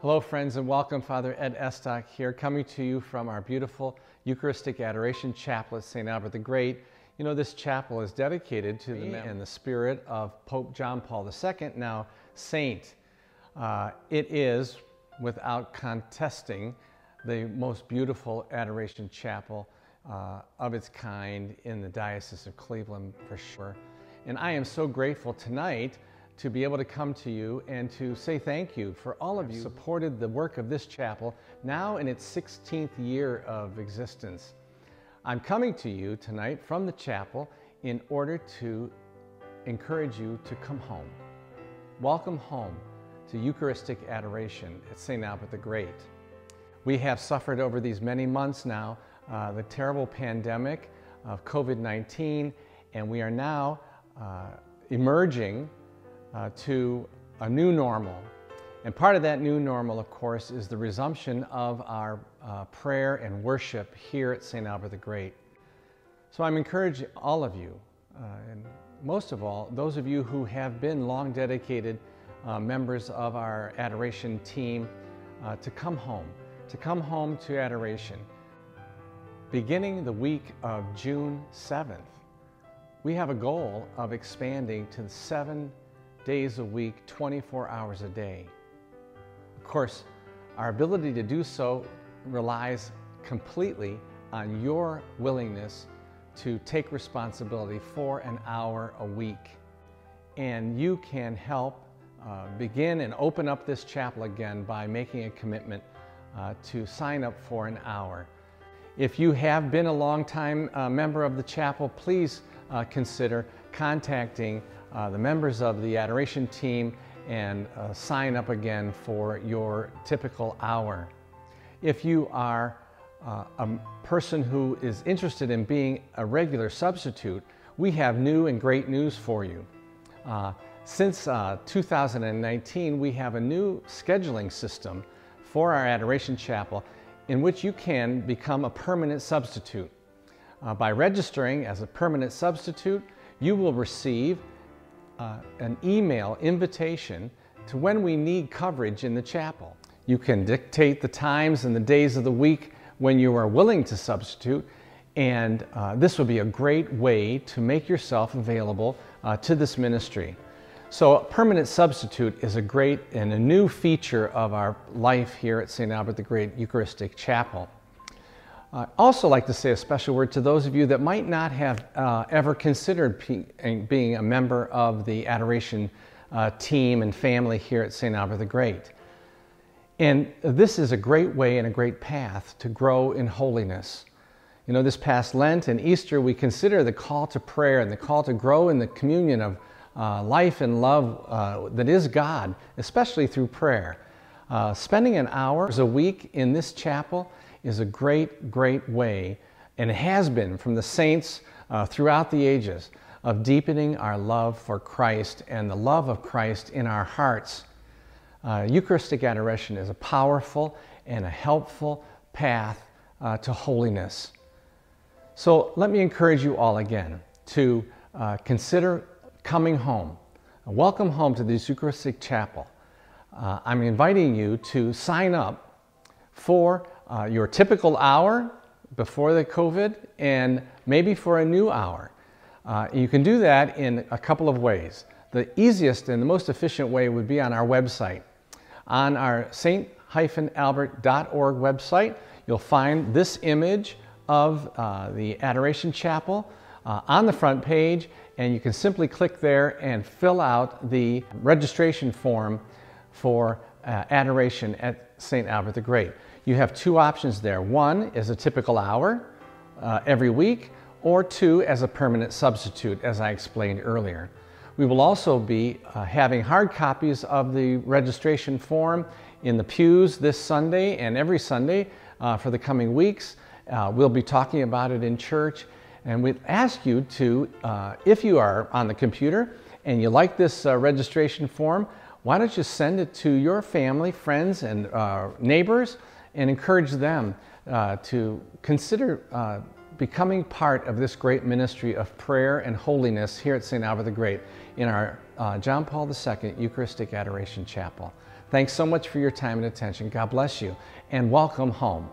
Hello friends, and welcome. Father Ed Estock here, coming to you from our beautiful Eucharistic Adoration Chapel at St. Albert the Great. You know, this chapel is dedicated to the and the spirit of Pope John Paul II, now Saint. It is, without contesting, the most beautiful Adoration Chapel of its kind in the Diocese of Cleveland, for sure. And I am so grateful tonight to be able to come to you and to say thank you for all of you who supported the work of this chapel, now in its 16th year of existence. I'm coming to you tonight from the chapel in order to encourage you to come home. Welcome home to Eucharistic Adoration at St. Albert the Great. We have suffered over these many months now the terrible pandemic of COVID-19, and we are now emerging to a new normal. And part of that new normal, of course, is the resumption of our prayer and worship here at St. Albert the Great. So I'm encouraging all of you, and most of all, those of you who have been long dedicated members of our adoration team, to come home to adoration. Beginning the week of June 7th, we have a goal of expanding to 7 days a week, 24 hours a day. Of course, our ability to do so relies completely on your willingness to take responsibility for an hour a week. And you can help begin and open up this chapel again by making a commitment to sign up for an hour. If you have been a long-time member of the chapel, please consider contacting the members of the adoration team and sign up again for your typical hour. If you are a person who is interested in being a regular substitute, we have new and great news for you. Since 2019, we have a new scheduling system for our adoration chapel in which you can become a permanent substitute. By registering as a permanent substitute, you will receive an email invitation to when we need coverage in the chapel. You can dictate the times and the days of the week when you are willing to substitute, and this will be a great way to make yourself available to this ministry. So a permanent substitute is a great and a new feature of our life here at St. Albert the Great Eucharistic Chapel. I'd also like to say a special word to those of you that might not have ever considered being a member of the adoration team and family here at St. Albert the Great. And this is a great way and a great path to grow in holiness. You know, this past Lent and Easter, we consider the call to prayer and the call to grow in the communion of life and love that is God, especially through prayer. Spending an hour a week in this chapel is a great, great way, and it has been from the saints throughout the ages, of deepening our love for Christ and the love of Christ in our hearts. Eucharistic adoration is a powerful and a helpful path to holiness. So let me encourage you all again to consider coming home. Welcome home to this Eucharistic Chapel. I'm inviting you to sign up for your typical hour before the COVID, and maybe for a new hour. You can do that in a couple of ways. The easiest and the most efficient way would be on our website. On our st-albert.org website, you'll find this image of the Adoration Chapel on the front page, and you can simply click there and fill out the registration form for adoration at St. Albert the Great. You have two options there. One is a typical hour every week, or two as a permanent substitute, as I explained earlier. We will also be having hard copies of the registration form in the pews this Sunday and every Sunday for the coming weeks. We'll be talking about it in church, and we ask you to, if you are on the computer and you like this registration form, why don't you send it to your family, friends, and neighbors, and encourage them to consider becoming part of this great ministry of prayer and holiness here at St. Albert the Great in our John Paul II Eucharistic Adoration Chapel. Thanks so much for your time and attention. God bless you, and welcome home.